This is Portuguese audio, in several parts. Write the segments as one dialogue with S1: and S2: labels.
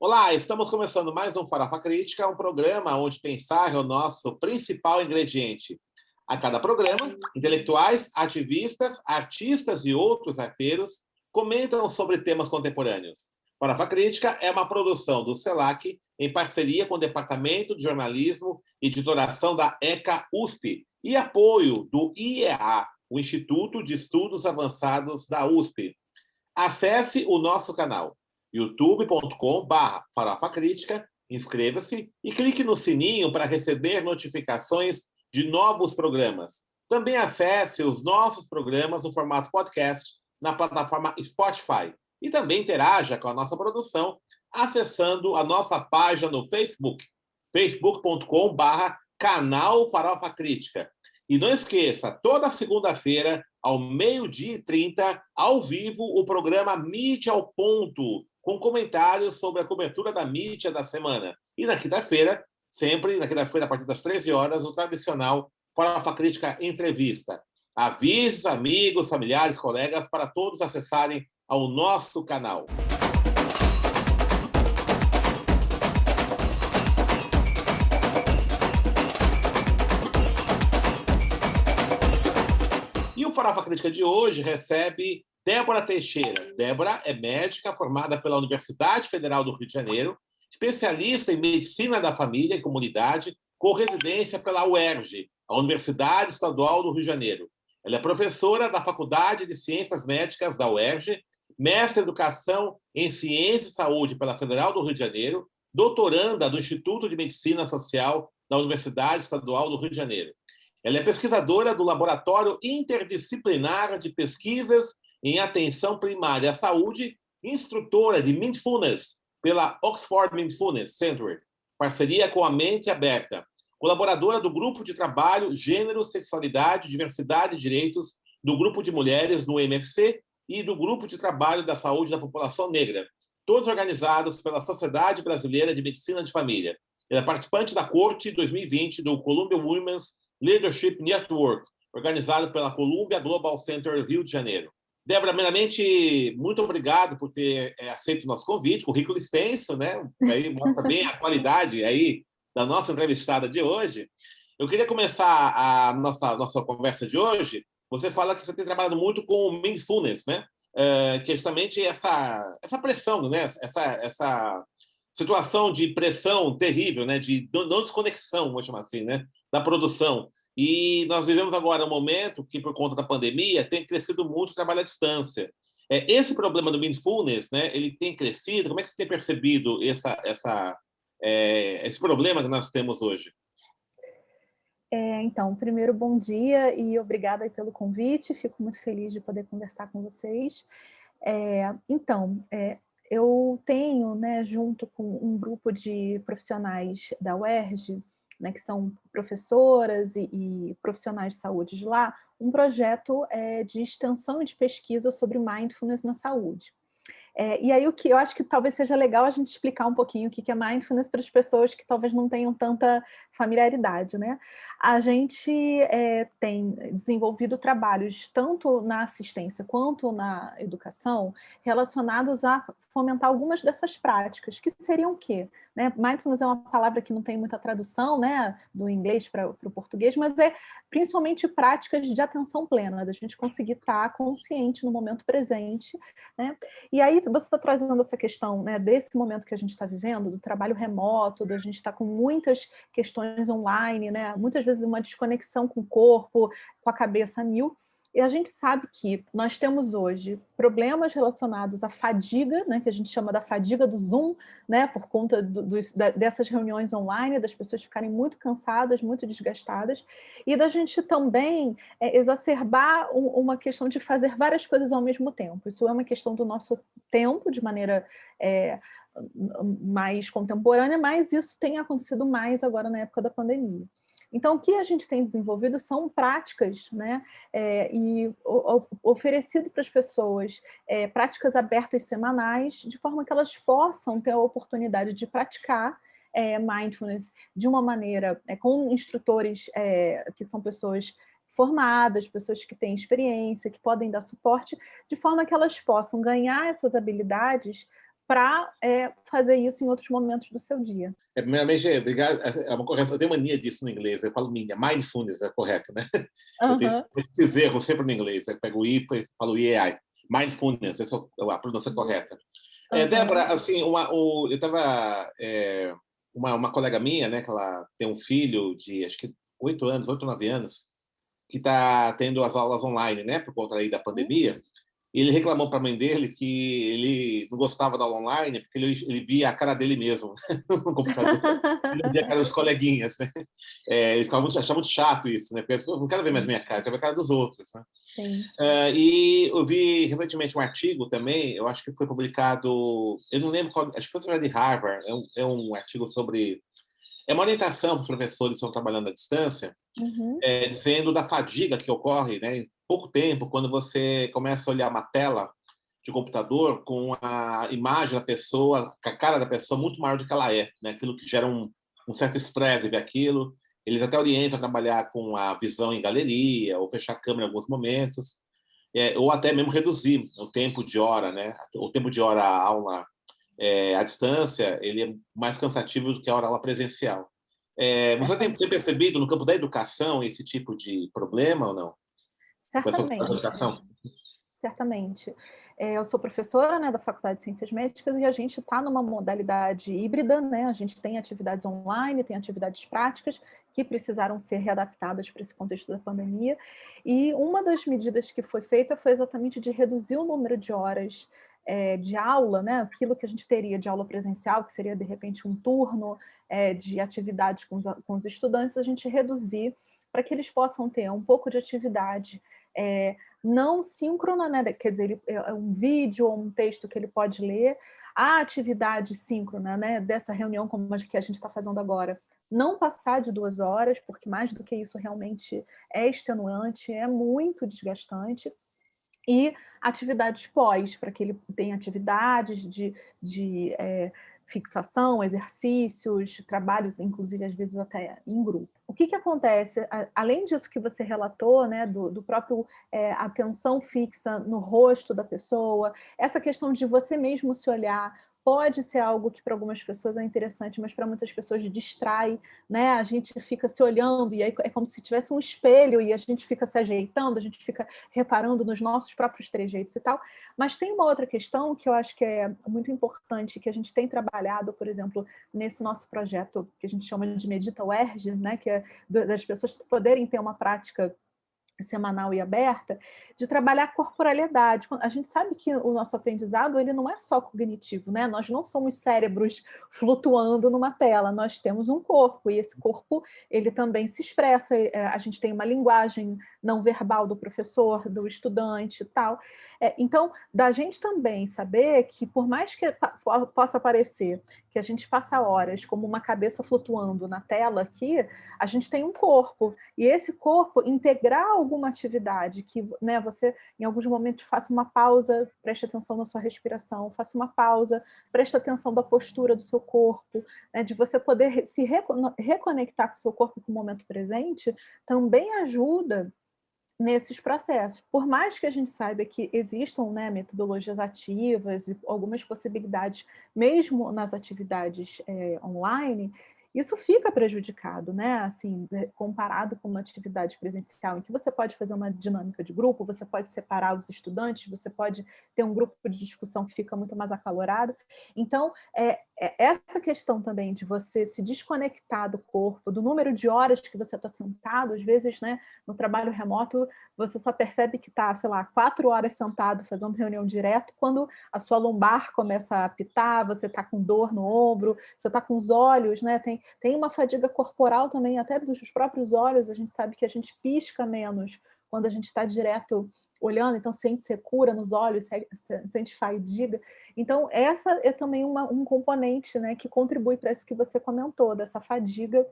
S1: Olá, estamos começando mais um Farofa Crítica, um programa onde pensar é o nosso principal ingrediente. A cada programa, intelectuais, ativistas, artistas e outros arteiros comentam sobre temas contemporâneos. Farofa Crítica é uma produção do CELAC em parceria com o Departamento de Jornalismo e Editoração da ECA USP e apoio do IEA, o Instituto de Estudos Avançados da USP. Acesse o nosso canal youtube.com/Farofa Crítica, inscreva-se e clique no sininho para receber notificações de novos programas. Também acesse os nossos programas no formato podcast na plataforma Spotify. E também interaja com a nossa produção acessando a nossa página no Facebook, facebook.com/canal Farofa Crítica. E não esqueça, toda segunda-feira, ao 12h30, ao vivo, o programa Mídia ao Ponto, com comentários sobre a cobertura da mídia da semana. E na quinta-feira, sempre na quinta-feira, a partir das 13 horas, o tradicional Farofa Crítica Entrevista. Avise amigos, familiares, colegas, para todos acessarem ao nosso canal. E o Farofa Crítica de hoje recebe Débora Teixeira. Débora é médica formada pela Universidade Federal do Rio de Janeiro, especialista em medicina da família e comunidade, com residência pela UERJ, a Universidade Estadual do Rio de Janeiro. Ela é professora da Faculdade de Ciências Médicas da UERJ, mestre em Educação em Ciência e Saúde pela Federal do Rio de Janeiro, doutoranda do Instituto de Medicina Social da Universidade Estadual do Rio de Janeiro. Ela é pesquisadora do Laboratório Interdisciplinar de Pesquisas em Atenção Primária à Saúde, instrutora de Mindfulness pela Oxford Mindfulness Center, parceria com a Mente Aberta, colaboradora do Grupo de Trabalho Gênero, Sexualidade, Diversidade e Direitos do Grupo de Mulheres no MFC e do Grupo de Trabalho da Saúde da População Negra, todos organizados pela Sociedade Brasileira de Medicina de Família. Ela é participante da Corte 2020 do Columbia Women's Leadership Network, organizado pela Columbia Global Center Rio de Janeiro. Débora, primeiramente, muito obrigado por ter aceito o nosso convite, currículo extenso, né? Aí mostra bem a qualidade aí da nossa entrevistada de hoje. Eu queria começar a nossa conversa de hoje. Você fala que você tem trabalhado muito com o Mindfulness, né? Que é justamente essa pressão, né? Essa situação de pressão terrível, né? De não desconexão, vou chamar assim, né? Da produção. E nós vivemos agora um momento que, por conta da pandemia, tem crescido muito o trabalho à distância. Esse problema do mindfulness, né, ele tem crescido? Como é que você tem percebido esse problema que nós temos hoje?
S2: Então, primeiro, bom dia e obrigada aí pelo convite. Fico muito feliz de poder conversar com vocês. Eu tenho, né, junto com um grupo de profissionais da UERJ, né, que são professoras e profissionais de saúde de lá, um projeto de extensão e de pesquisa sobre mindfulness na saúde. E aí o que eu acho que talvez seja legal a gente explicar um pouquinho o que é mindfulness para as pessoas que talvez não tenham tanta familiaridade, né? A gente tem desenvolvido trabalhos tanto na assistência quanto na educação relacionados a fomentar algumas dessas práticas, que seriam o quê? Né? Mindfulness é uma palavra que não tem muita tradução, né, do inglês para o português, mas é principalmente práticas de atenção plena, da gente conseguir estar consciente no momento presente, né? E aí você está trazendo essa questão, né, desse momento que a gente está vivendo, do trabalho remoto, da gente estar com muitas questões online, né, muitas vezes uma desconexão com o corpo, com a cabeça a mil. E a gente sabe que nós temos hoje problemas relacionados à fadiga, né, que a gente chama da fadiga do Zoom, né, por conta dessas reuniões online, das pessoas ficarem muito cansadas, muito desgastadas, e da gente também exacerbar uma questão de fazer várias coisas ao mesmo tempo. Isso é uma questão do nosso tempo, de maneira mais contemporânea, mas isso tem acontecido mais agora na época da pandemia. Então, o que a gente tem desenvolvido são práticas, né, e oferecido para as pessoas práticas abertas semanais, de forma que elas possam ter a oportunidade de praticar mindfulness de uma maneira, com instrutores que são pessoas formadas, pessoas que têm experiência, que podem dar suporte, de forma que elas possam ganhar essas habilidades para fazer isso em outros momentos do seu dia.
S1: Primeiramente, obrigado. É uma correção. Eu tenho mania disso no inglês. Eu falo mindfulness, é correto, né? Eu tenho esses erros sempre no inglês. Eu pego o I e falo IEI. Mindfulness, essa é a pronúncia correta. Débora, assim, eu estava... uma colega minha, né, que ela tem um filho de, acho que 8 ou 9 anos, que está tendo as aulas online, né, por conta aí da pandemia. E ele reclamou para a mãe dele que ele não gostava da aula online porque ele via a cara dele mesmo no computador. Ele não via a cara dos coleguinhas, né? Ele achava muito chato isso, né? Porque eu não quero ver mais minha cara, eu quero ver a cara dos outros, né?
S2: Sim.
S1: E eu vi recentemente um artigo também, eu acho que foi publicado, eu não lembro qual, acho que foi de Harvard, é um artigo sobre... É uma orientação para os professores que estão trabalhando à distância, dizendo da fadiga que ocorre, né, em pouco tempo, quando você começa a olhar uma tela de computador com a imagem da pessoa, com a cara da pessoa muito maior do que ela é, né, aquilo que gera um certo estresse ver aquilo. Eles até orientam a trabalhar com a visão em galeria, ou fechar a câmera em alguns momentos, ou até mesmo reduzir o tempo de hora, né? O tempo de hora a aula à distância, ele é mais cansativo do que a aula presencial. Você tem percebido no campo da educação esse tipo de problema ou não?
S2: Certamente. Certamente. Eu sou professora, né, da Faculdade de Ciências Médicas e a gente está numa modalidade híbrida, né? A gente tem atividades online, tem atividades práticas que precisaram ser readaptadas para esse contexto da pandemia. E uma das medidas que foi feita foi exatamente de reduzir o número de horas de aula, né? Aquilo que a gente teria de aula presencial, que seria de repente um turno de atividades com os estudantes, a gente reduzir para que eles possam ter um pouco de atividade não síncrona, né? Quer dizer, é um vídeo ou um texto que ele pode ler, a atividade síncrona, né? Dessa reunião como a que a gente está fazendo agora, não passar de 2 horas, porque mais do que isso realmente é extenuante, é muito desgastante. E atividades pós, para que ele tenha atividades de fixação, exercícios, trabalhos, inclusive, às vezes até em grupo. O que acontece? Além disso que você relatou, né, do próprio atenção fixa no rosto da pessoa, essa questão de você mesmo se olhar, pode ser algo que para algumas pessoas é interessante, mas para muitas pessoas distrai, né? A gente fica se olhando e aí é como se tivesse um espelho e a gente fica se ajeitando, a gente fica reparando nos nossos próprios trejeitos e tal. Mas tem uma outra questão que eu acho que é muito importante, que a gente tem trabalhado, por exemplo, nesse nosso projeto que a gente chama de Medita UERJ, né? Que é das pessoas poderem ter uma prática semanal e aberta, de trabalhar a corporalidade. A gente sabe que o nosso aprendizado ele não é só cognitivo, né? Nós não somos cérebros flutuando numa tela, nós temos um corpo, e esse corpo ele também se expressa, a gente tem uma linguagem não verbal do professor, do estudante e tal. Então, da gente também saber que, por mais que possa parecer que a gente passa horas como uma cabeça flutuando na tela aqui, a gente tem um corpo, e esse corpo integrar alguma atividade que, né, você em alguns momentos faça uma pausa, preste atenção na sua respiração, faça uma pausa, preste atenção da postura do seu corpo, né, de você poder se reconectar com o seu corpo com o momento presente, também ajuda nesses processos. Por mais que a gente saiba que existam, né, metodologias ativas e algumas possibilidades, mesmo nas atividades online, isso fica prejudicado, né? Assim, comparado com uma atividade presencial, em que você pode fazer uma dinâmica de grupo, você pode separar os estudantes, você pode ter um grupo de discussão que fica muito mais acalorado. Então, essa questão também de você se desconectar do corpo, do número de horas que você está sentado, às vezes, né, no trabalho remoto, você só percebe que está, sei lá, 4 horas sentado fazendo reunião direto, quando a sua lombar começa a apitar, você está com dor no ombro, você está com os olhos, né? Tem uma fadiga corporal também, até dos próprios olhos, a gente sabe que a gente pisca menos quando a gente está direto olhando, então sente secura nos olhos, sente fadiga. Então, essa é também um componente, né, que contribui para isso que você comentou, dessa fadiga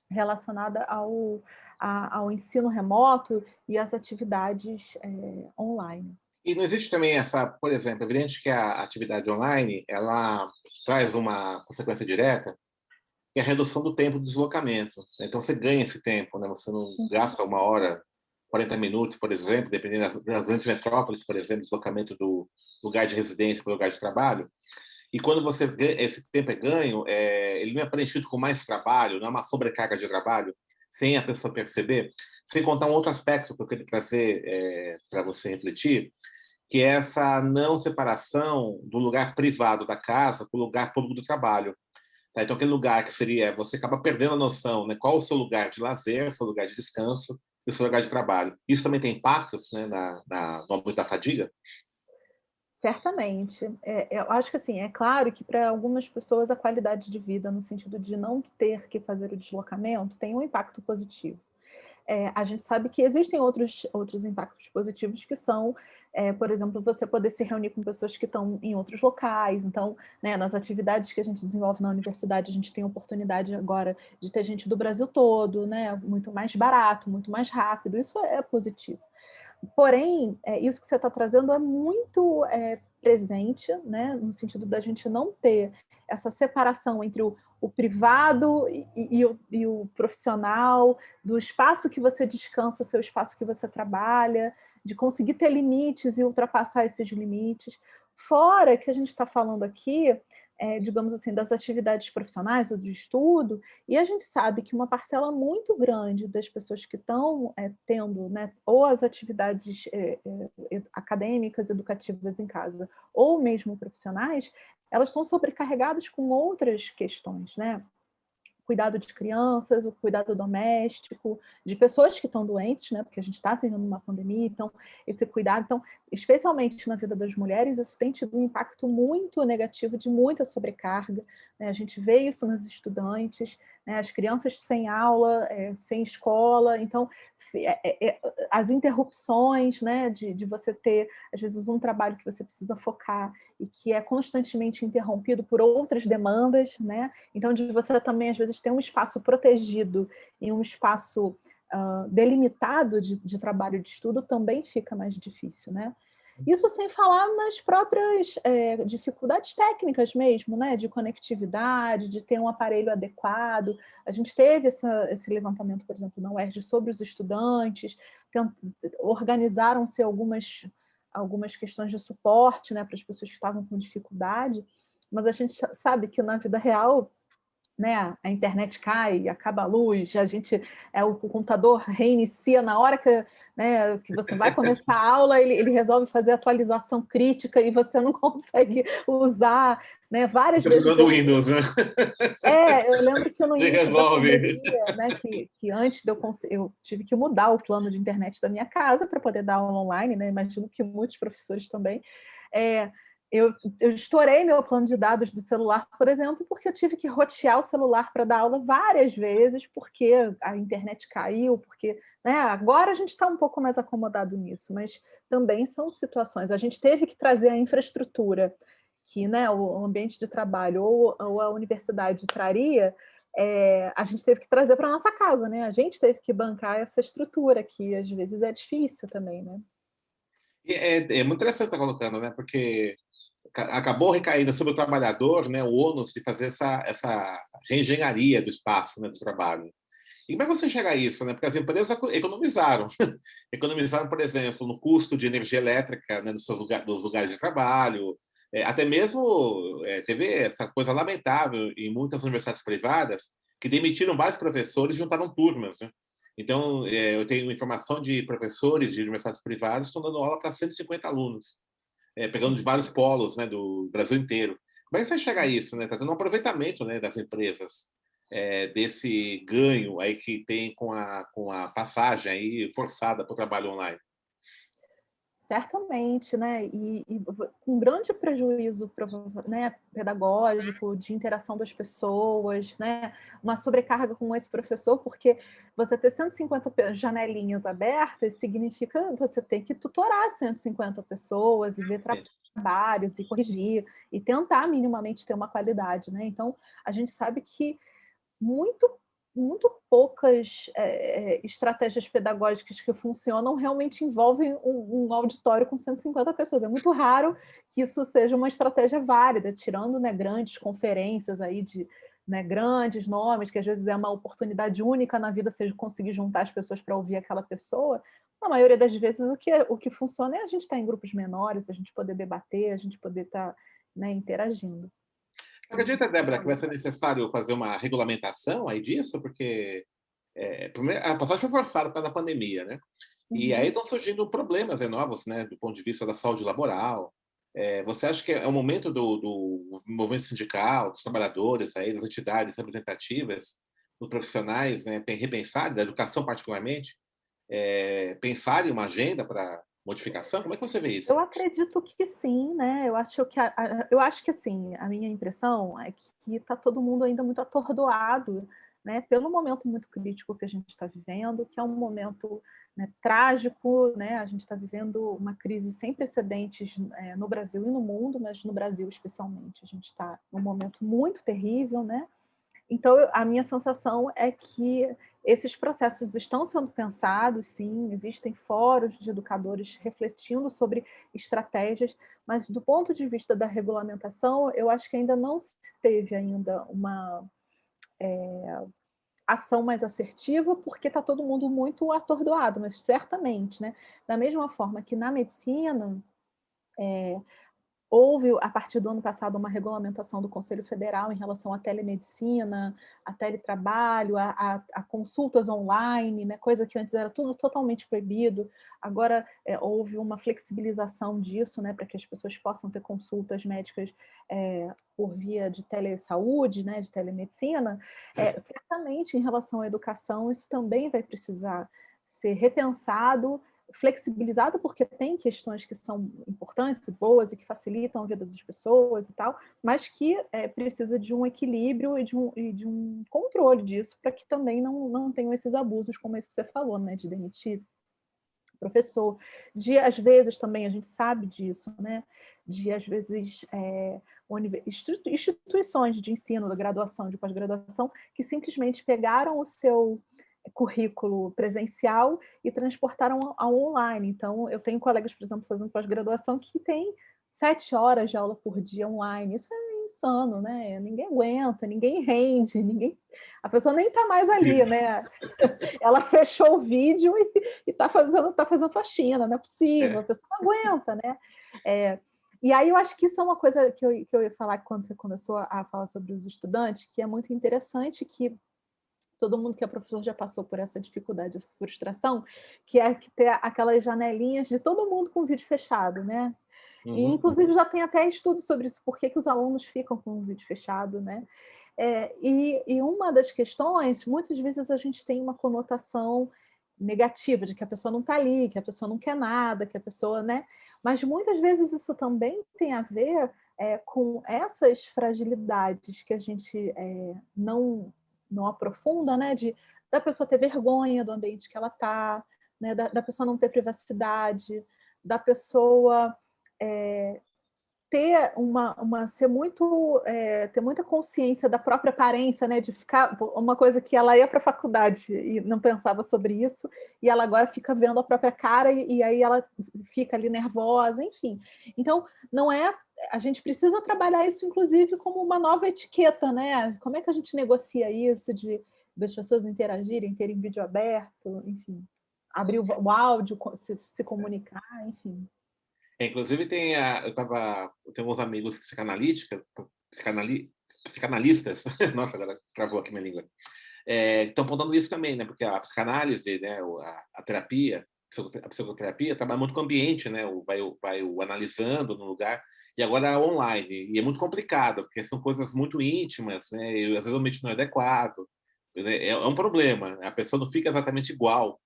S2: relacionada ao ensino remoto e às atividades online.
S1: E não existe também essa, por exemplo, é evidente que a atividade online ela traz uma consequência direta, que é a redução do tempo de deslocamento. Então você ganha esse tempo, né? Você não gasta 1 hora, 40 minutos, por exemplo, dependendo das grandes metrópoles, por exemplo, deslocamento do lugar de residência para o lugar de trabalho. E quando esse tempo é ganho, ele não é preenchido com mais trabalho, não é uma sobrecarga de trabalho, sem a pessoa perceber. Sem contar um outro aspecto que eu queria trazer para você refletir, que é essa não separação do lugar privado da casa para o lugar público do trabalho. Tá? Então, aquele lugar que seria, você acaba perdendo a noção, né? Qual o seu lugar de lazer, seu lugar de descanso e o seu lugar de trabalho. Isso também tem impactos, né, no aumento da fadiga?
S2: Certamente. Eu acho que assim, é claro que para algumas pessoas a qualidade de vida, no sentido de não ter que fazer o deslocamento, tem um impacto positivo. A gente sabe que existem outros impactos positivos que são, por exemplo, você poder se reunir com pessoas que estão em outros locais. Então, né, nas atividades que a gente desenvolve na universidade, a gente tem a oportunidade agora de ter gente do Brasil todo, né, muito mais barato, muito mais rápido. Isso é positivo. Porém, isso que você está trazendo é muito presente, né, no sentido da gente não ter essa separação entre o privado e o profissional, do espaço que você descansa, seu espaço que você trabalha, de conseguir ter limites e ultrapassar esses limites. Fora que a gente está falando aqui, digamos assim, das atividades profissionais ou de estudo, e a gente sabe que uma parcela muito grande das pessoas que estão tendo, né, ou as atividades acadêmicas, educativas em casa, ou mesmo profissionais, elas estão sobrecarregadas com outras questões, né? Cuidado de crianças, o cuidado doméstico, de pessoas que estão doentes, né? Porque a gente está vivendo uma pandemia, então esse cuidado, então, especialmente na vida das mulheres, isso tem tido um impacto muito negativo de muita sobrecarga, né? A gente vê isso nos estudantes, né? As crianças sem aula, sem escola, então as interrupções, né? De você ter, às vezes, um trabalho que você precisa focar e que é constantemente interrompido por outras demandas, né? Então, de você também, às vezes, ter um espaço protegido e um espaço delimitado de trabalho de estudo também fica mais difícil, né? Isso sem falar nas próprias dificuldades técnicas mesmo, né? De conectividade, de ter um aparelho adequado. A gente teve esse levantamento, por exemplo, na UERJ sobre os estudantes, organizaram-se algumas questões de suporte, né, para as pessoas que estavam com dificuldade, mas a gente sabe que na vida real, né, a internet cai, acaba a luz, o computador reinicia na hora né, que você vai começar a aula, ele resolve fazer atualização crítica e você não consegue usar, né, várias vezes.
S1: Usando Windows, né?
S2: Eu lembro que no
S1: Ele
S2: início da
S1: resolve.
S2: pandemia, né, que antes eu tive que mudar o plano de internet da minha casa para poder dar aula online, né? Imagino que muitos professores também. Eu estourei meu plano de dados do celular, por exemplo, porque eu tive que rotear o celular para dar aula várias vezes, porque a internet caiu, porque, né, agora a gente está um pouco mais acomodado nisso, mas também são situações. A gente teve que trazer a infraestrutura que, né, o ambiente de trabalho ou a universidade traria, a gente teve que trazer para a nossa casa, né? A gente teve que bancar essa estrutura, que às vezes é difícil também, né?
S1: E é muito interessante estar colocando, né? Porque acabou recaindo sobre o trabalhador, né, o ônus de fazer essa reengenharia do espaço, né, do trabalho. E como é que você chega a isso, né? Porque as empresas economizaram. Economizaram, por exemplo, no custo de energia elétrica, né, dos lugares de trabalho. Até mesmo teve essa coisa lamentável em muitas universidades privadas que demitiram vários professores e juntaram turmas, né? Então, eu tenho informação de professores de universidades privadas que estão dando aula para 150 alunos, pegando de
S2: Sim.
S1: vários polos, né, do Brasil inteiro. Como é que você chega a isso, né? Está tendo um aproveitamento, né, das empresas desse ganho aí que tem com a passagem aí forçada para o trabalho online.
S2: Certamente, né? E com grande prejuízo, né, pedagógico, de interação das pessoas, né? Uma sobrecarga com esse professor, porque você ter 150 janelinhas abertas significa você ter que tutorar 150 pessoas e ver trabalhos e corrigir e tentar minimamente ter uma qualidade, né? Então, a gente sabe que muito, muito poucas estratégias pedagógicas que funcionam realmente envolvem um auditório com 150 pessoas. É muito raro que isso seja uma estratégia válida, tirando, né, grandes conferências aí de, né, grandes nomes, que às vezes é uma oportunidade única na vida, seja conseguir juntar as pessoas para ouvir aquela pessoa. Na maioria das vezes, o que funciona é a gente estar em grupos menores, a gente poder debater, a gente poder estar, né, interagindo.
S1: Acredita, Débora, que vai ser necessário fazer uma regulamentação aí disso? Porque primeiro, a passagem foi forçada por causa da pandemia, né? E aí
S2: Uhum.
S1: estão surgindo problemas novos, né, do ponto de vista da saúde laboral. Você acha que é o momento do movimento sindical, dos trabalhadores, aí, das entidades representativas, dos profissionais, né, repensar, da educação particularmente, pensar em uma agenda para modificação? Como é que você vê isso?
S2: Eu acredito que sim, né? Eu acho que assim, a minha impressão é que está todo mundo ainda muito atordoado, né, pelo momento muito crítico que a gente está vivendo, que é um momento, né, trágico, né? A gente está vivendo uma crise sem precedentes, no Brasil e no mundo, mas no Brasil especialmente. A gente está num momento muito terrível, né? Então, a minha sensação é que esses processos estão sendo pensados, sim, existem fóruns de educadores refletindo sobre estratégias, mas do ponto de vista da regulamentação, eu acho que ainda não se teve ainda uma ação mais assertiva, porque está todo mundo muito atordoado, mas certamente, né, da mesma forma que na medicina, houve, a partir do ano passado, uma regulamentação do Conselho Federal em relação à telemedicina, a teletrabalho, a consultas online, né, coisa que antes era tudo totalmente proibido. Agora houve uma flexibilização disso, né, para que as pessoas possam ter consultas médicas por via de telesaúde, né, de telemedicina. Certamente, em relação à educação, isso também vai precisar ser repensado, flexibilizado, porque tem questões que são importantes e boas e que facilitam a vida das pessoas e tal, mas que precisa de um equilíbrio e de um controle disso, para que também não tenham esses abusos, como esse que você falou, né, de demitir professor, de às vezes também, a gente sabe disso, né, de às vezes instituições de ensino, da graduação, de pós-graduação, que simplesmente pegaram o seu currículo presencial e transportaram ao online. Então, eu tenho colegas, por exemplo, fazendo pós-graduação que tem 7 horas de aula por dia online. Isso é insano, né? Ninguém aguenta, ninguém rende, a pessoa nem está mais ali, né? Ela fechou o vídeo e está fazendo faxina, não é possível, a pessoa não aguenta, né? E aí eu acho que isso é uma coisa que eu ia falar quando você começou a falar sobre os estudantes, que é muito interessante, que todo mundo que é professor já passou por essa dificuldade, essa frustração, que é que ter aquelas janelinhas de todo mundo com o vídeo fechado, né? E,
S1: Uhum.
S2: inclusive, já tem até estudo sobre isso, por que os alunos ficam com o vídeo fechado, né? E uma das questões, muitas vezes a gente tem uma conotação negativa, de que a pessoa não está ali, que a pessoa não quer nada, que a pessoa, né? Mas muitas vezes isso também tem a ver com essas fragilidades que a gente não aprofunda, né? Da pessoa ter vergonha do ambiente que ela está, né? Da pessoa não ter privacidade, da pessoa ter ser muito ter muita consciência da própria aparência, né? De ficar uma coisa que ela ia para a faculdade e não pensava sobre isso, e ela agora fica vendo a própria cara e aí ela fica ali nervosa, enfim. Então, não é. A gente precisa trabalhar isso, inclusive, como uma nova etiqueta, né? Como é que a gente negocia isso das pessoas interagirem, terem vídeo aberto, enfim, abrir o áudio, se comunicar, enfim.
S1: Inclusive, eu tenho uns amigos psicanalistas, nossa, agora travou aqui minha língua, estão apontando isso também, né? Porque a psicanálise, né? A terapia, a psicoterapia trabalha muito com o ambiente, né? Vai o analisando no lugar, e agora é online, e é muito complicado, porque são coisas muito íntimas, né? E às vezes o ambiente não é adequado, né? É um problema, a pessoa não fica exatamente igual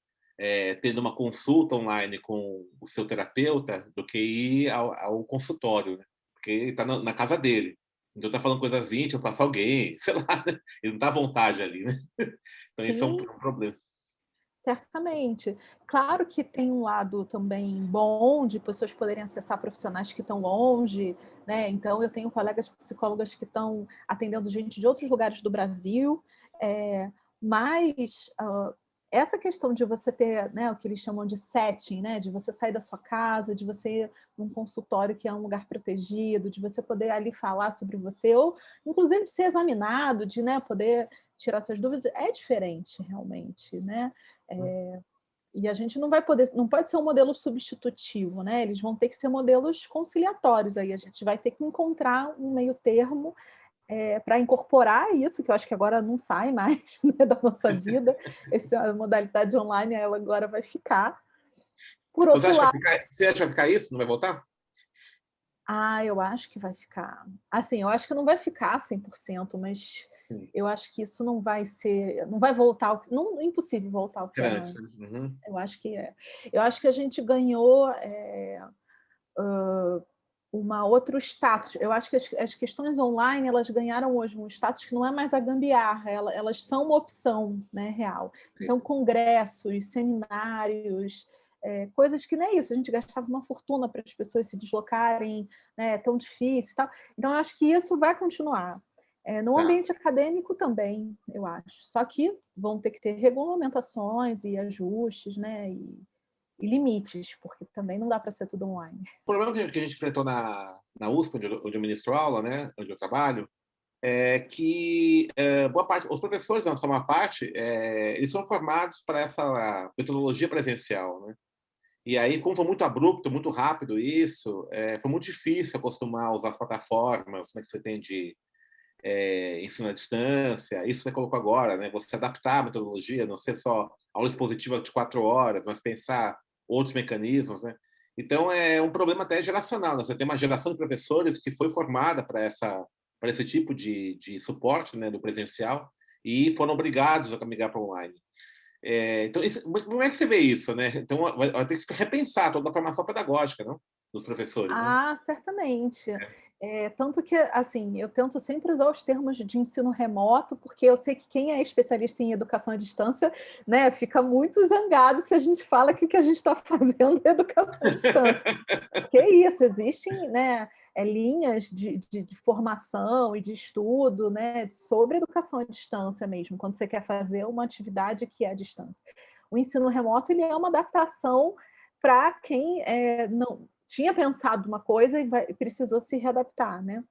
S1: tendo uma consulta online com o seu terapeuta do que ir ao consultório, né? Porque ele está na casa dele. Então está falando coisas íntimas, passa alguém, sei lá, né? Ele não está à vontade ali, né? Então isso é
S2: Sim,
S1: um problema.
S2: certamente. Claro que tem um lado também bom de pessoas poderem acessar profissionais que estão longe, né? Então, eu tenho colegas psicólogas que estão atendendo gente de outros lugares do Brasil, mas essa questão de você ter, né, o que eles chamam de setting, né, de você sair da sua casa, de você ir num consultório que é um lugar protegido, de você poder ali falar sobre você, ou inclusive de ser examinado, de, né, poder tirar suas dúvidas, é diferente realmente, né? E a gente não pode ser um modelo substitutivo, né? Eles vão ter que ser modelos conciliatórios aí, a gente vai ter que encontrar um meio termo para incorporar isso, que eu acho que agora não sai mais, né, da nossa vida. A modalidade online ela agora vai ficar. Por
S1: Você
S2: outro
S1: acha que
S2: lado,
S1: você acha que vai ficar isso? Não vai voltar?
S2: eu acho que vai ficar. Assim, eu acho que não vai ficar 100%, mas
S1: Sim.
S2: eu acho que isso não vai ser, não vai voltar ao, não, é impossível voltar ao que
S1: Era
S2: era
S1: antes,
S2: antes.
S1: né? Uhum.
S2: Eu acho que a gente ganhou uma outro status. Eu acho que as questões online elas ganharam hoje um status que não é mais a gambiarra, elas são uma opção, né, real. Então, congressos, seminários, coisas que nem isso, a gente gastava uma fortuna para as pessoas se deslocarem, né, é tão difícil e tal. Então, eu acho que isso vai continuar. No
S1: Tá.
S2: ambiente acadêmico também, eu acho. Só que vão ter que ter regulamentações e ajustes, né, e limites, porque também não dá para ser tudo online.
S1: O problema que a gente enfrentou na USP, onde eu ministro aula, né, onde eu trabalho, é que boa parte, os professores, na sua maior parte, eles são formados para essa metodologia presencial, né? E aí, como foi muito abrupto, muito rápido isso, foi muito difícil acostumar a usar as plataformas, né, que você tem de ensino à distância. Isso você colocou agora, né? Você adaptar a metodologia, não ser só aula expositiva de 4 horas, mas pensar outros mecanismos, né? Então, é um problema até geracional, né? Você tem uma geração de professores que foi formada para esse tipo de suporte, né, do presencial, e foram obrigados a migrar para o online. Então, como é que você vê isso, né? Então, vai ter que repensar toda a formação pedagógica, não? Dos professores, né?
S2: Certamente. Tanto que, assim, eu tento sempre usar os termos de ensino remoto, porque eu sei que quem é especialista em educação à distância, né, fica muito zangado se a gente fala que o que a gente está fazendo é educação à distância. Porque é isso, existem, né, linhas de formação e de estudo, né, sobre educação à distância mesmo, quando você quer fazer uma atividade que é à distância. O ensino remoto ele é uma adaptação para quem não tinha pensado uma coisa e precisou se readaptar, né?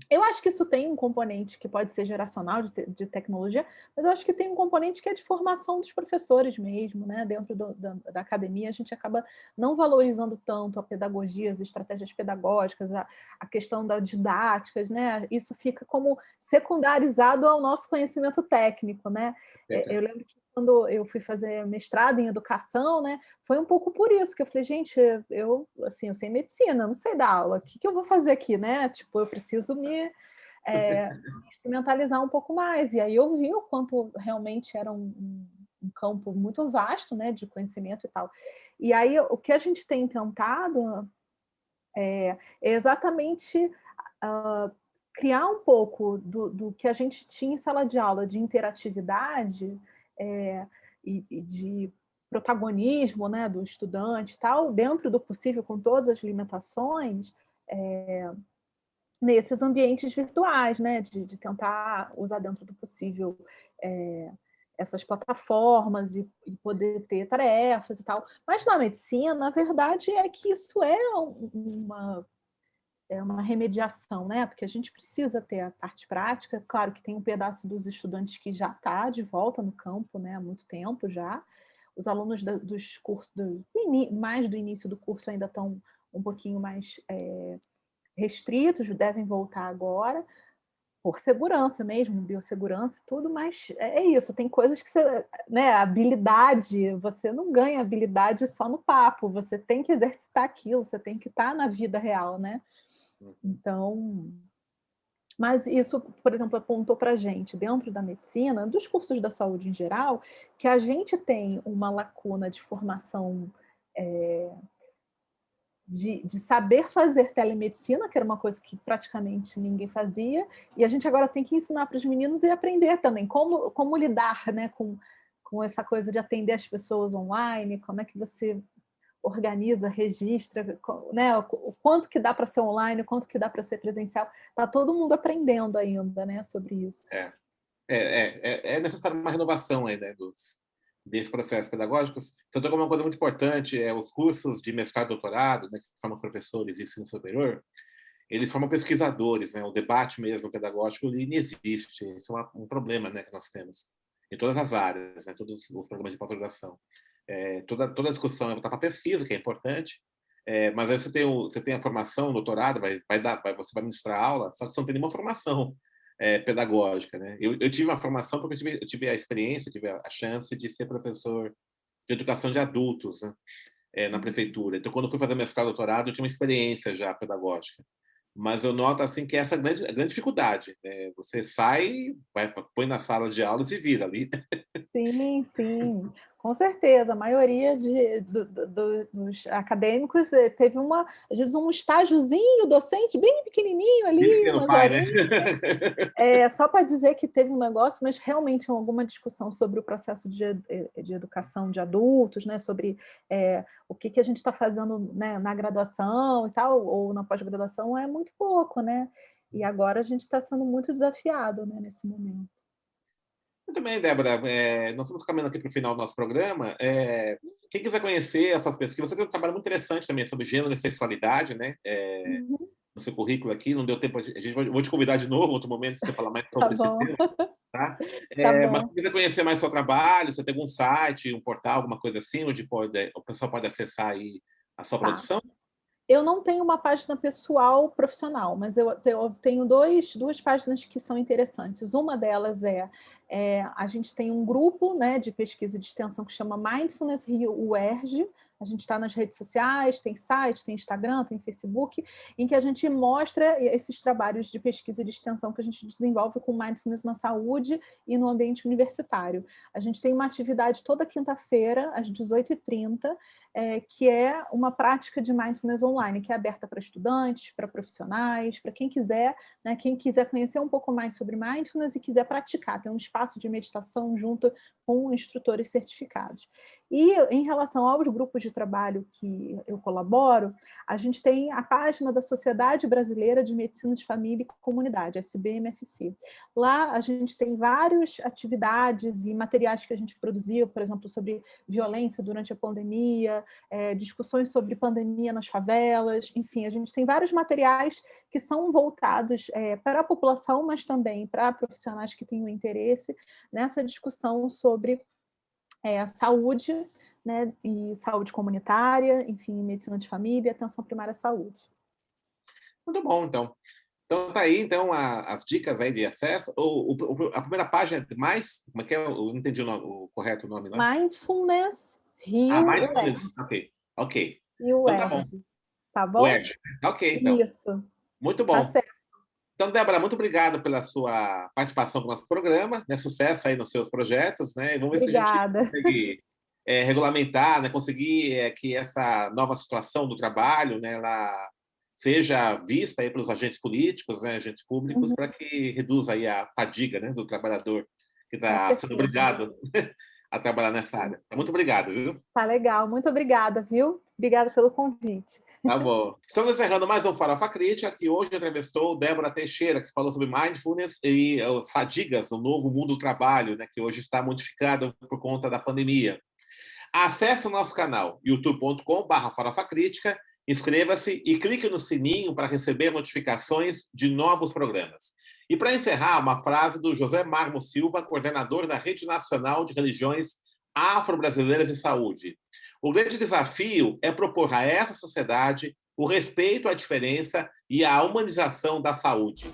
S2: Eu acho que isso tem um componente que pode ser geracional de tecnologia, mas eu acho que tem um componente que é de formação dos professores mesmo, né? Dentro da academia, a gente acaba não valorizando tanto a pedagogia, as estratégias pedagógicas, a questão das didáticas, né? Isso fica como secundarizado ao nosso conhecimento técnico, né? Eu lembro que quando eu fui fazer mestrado em educação, né? Foi um pouco por isso que eu falei, gente, assim, eu sei medicina, não sei dar aula, o que eu vou fazer aqui, né? Tipo, eu preciso me instrumentalizar um pouco mais. E aí eu vi o quanto realmente era um campo muito vasto, né, de conhecimento e tal. E aí o que a gente tem tentado é exatamente criar um pouco do que a gente tinha em sala de aula de interatividade e de protagonismo, né, do estudante e tal, dentro do possível, com todas as limitações, nesses ambientes virtuais, né, de tentar usar dentro do possível essas plataformas e poder ter tarefas e tal. Mas na medicina, a verdade é que isso uma remediação, né? Porque a gente precisa ter a parte prática. Claro que tem um pedaço dos estudantes que já está de volta no campo, né? Há muito tempo já. Os alunos dos cursos, mais do início do curso, ainda estão um pouquinho mais restritos, devem voltar agora, por segurança mesmo, biossegurança e tudo, mas é isso, tem coisas que você, né, habilidade, você não ganha habilidade só no papo, você tem que exercitar aquilo, você tem que estar na vida real, né? Então, mas isso, por exemplo, apontou para a gente, dentro da medicina, dos cursos da saúde em geral, que a gente tem uma lacuna de formação de saber fazer telemedicina, que era uma coisa que praticamente ninguém fazia, e a gente agora tem que ensinar para os meninos e aprender também como lidar, né, com essa coisa de atender as pessoas online, como é que você organiza, registra, né, o quanto que dá para ser online, o quanto que dá para ser presencial. Está todo mundo aprendendo ainda, né, sobre isso.
S1: É necessária uma renovação aí, né, desses processos pedagógicos. Você tocou uma coisa muito importante, os cursos de mestrado e doutorado, né, que formam professores de ensino superior, eles formam pesquisadores, né, o debate mesmo pedagógico ele não existe. Isso é um problema, né, que nós temos em todas as áreas, né, todos os programas de pós-graduação. Toda a discussão é voltar para a pesquisa, que é importante, mas aí você tem a formação, o doutorado, você vai ministrar aula, só que você não tem nenhuma formação pedagógica, né? Eu tive uma formação porque eu tive a experiência, tive a chance de ser professor de educação de adultos, né? Na prefeitura. Então, quando eu fui fazer mestrado, doutorado, eu tinha uma experiência já pedagógica. Mas eu noto assim que essa é a grande dificuldade. Você sai, põe na sala de aula e se vira ali.
S2: Sim, sim, com certeza. A maioria dos acadêmicos teve às vezes, um estágiozinho docente bem pequenininho ali,
S1: Filho no
S2: umas
S1: pai, né?
S2: horinhas. Só para dizer que teve um negócio, mas realmente alguma discussão sobre o processo de educação de adultos, né? Sobre o que a gente está fazendo, né, na graduação e tal, ou na pós-graduação, é muito pouco, né? E agora a gente está sendo muito desafiado, né, nesse momento.
S1: Muito bem, Débora. Nós estamos caminhando aqui para o final do nosso programa. Quem quiser conhecer essas pesquisas, você tem um trabalho muito interessante também sobre gênero e sexualidade, né?
S2: Uhum.
S1: No seu currículo aqui, não deu tempo, vou te convidar de novo, outro momento, para você falar mais
S2: Tá
S1: sobre esse
S2: bom,
S1: tema, tá?
S2: tá
S1: Mas
S2: bom.
S1: se quiser conhecer mais seu trabalho, você tem algum site, um portal, alguma coisa assim, onde o pessoal pode acessar aí a sua
S2: Tá.
S1: produção?
S2: Eu não tenho uma página pessoal profissional, mas eu tenho duas páginas que são interessantes. Uma delas a gente tem um grupo, né, de pesquisa e de extensão que chama Mindfulness Rio UERJ. A gente está nas redes sociais, tem site, tem Instagram, tem Facebook, em que a gente mostra esses trabalhos de pesquisa e de extensão que a gente desenvolve com Mindfulness na saúde e no ambiente universitário. A gente tem uma atividade toda quinta-feira, às 18h30, que é uma prática de mindfulness online, que é aberta para estudantes, para profissionais, para quem quiser, né, quem quiser conhecer um pouco mais sobre mindfulness e quiser praticar. Tem um espaço de meditação junto com instrutores certificados. E em relação aos grupos de trabalho que eu colaboro, a gente tem a página da Sociedade Brasileira de Medicina de Família e Comunidade, SBMFC. Lá a gente tem várias atividades e materiais que a gente produziu, por exemplo, sobre violência durante a pandemia, discussões sobre pandemia nas favelas, enfim, a gente tem vários materiais que são voltados para a população, mas também para profissionais que tenham interesse nessa discussão sobre a saúde, né, e saúde comunitária, enfim, medicina de família, atenção primária à saúde.
S1: Muito bom, então. Então, tá aí, então, as dicas aí de acesso. A primeira página é mais... Como é que é? Eu não entendi o correto nome lá.
S2: Mindfulness Rio
S1: Mindfulness.
S2: UERJ.
S1: Ok.
S2: E
S1: Então, tá bom.
S2: UERJ, tá
S1: O
S2: bom?
S1: Ed. Ok, então.
S2: Isso,
S1: Muito
S2: tá
S1: bom.
S2: certo.
S1: Então, Débora, muito obrigado pela sua participação no nosso programa, né? Sucesso aí nos seus projetos, né? E vamos ver se a gente
S2: Obrigada.
S1: consegue regulamentar, né? Conseguir que essa nova situação do trabalho, né? Ela seja vista aí pelos agentes políticos, né? Agentes públicos,
S2: Uhum,
S1: para que reduza aí a fadiga, né? Do trabalhador que
S2: com
S1: está sendo
S2: certeza.
S1: obrigado a trabalhar nessa área. Muito obrigado, viu?
S2: Tá legal, muito obrigada, viu? Obrigada pelo convite.
S1: Tá bom. Estamos encerrando mais um Farofa Crítica, que hoje entrevistou Débora Teixeira, que falou sobre mindfulness e as fadigas, o novo mundo do trabalho, né, que hoje está modificado por conta da pandemia. Acesse o nosso canal youtube.com/Farofa Crítica, inscreva-se e clique no sininho para receber notificações de novos programas. E para encerrar, uma frase do José Marmo Silva, coordenador da Rede Nacional de Religiões Afro-Brasileiras de Saúde. O grande desafio é propor a essa sociedade o respeito à diferença e a humanização da saúde.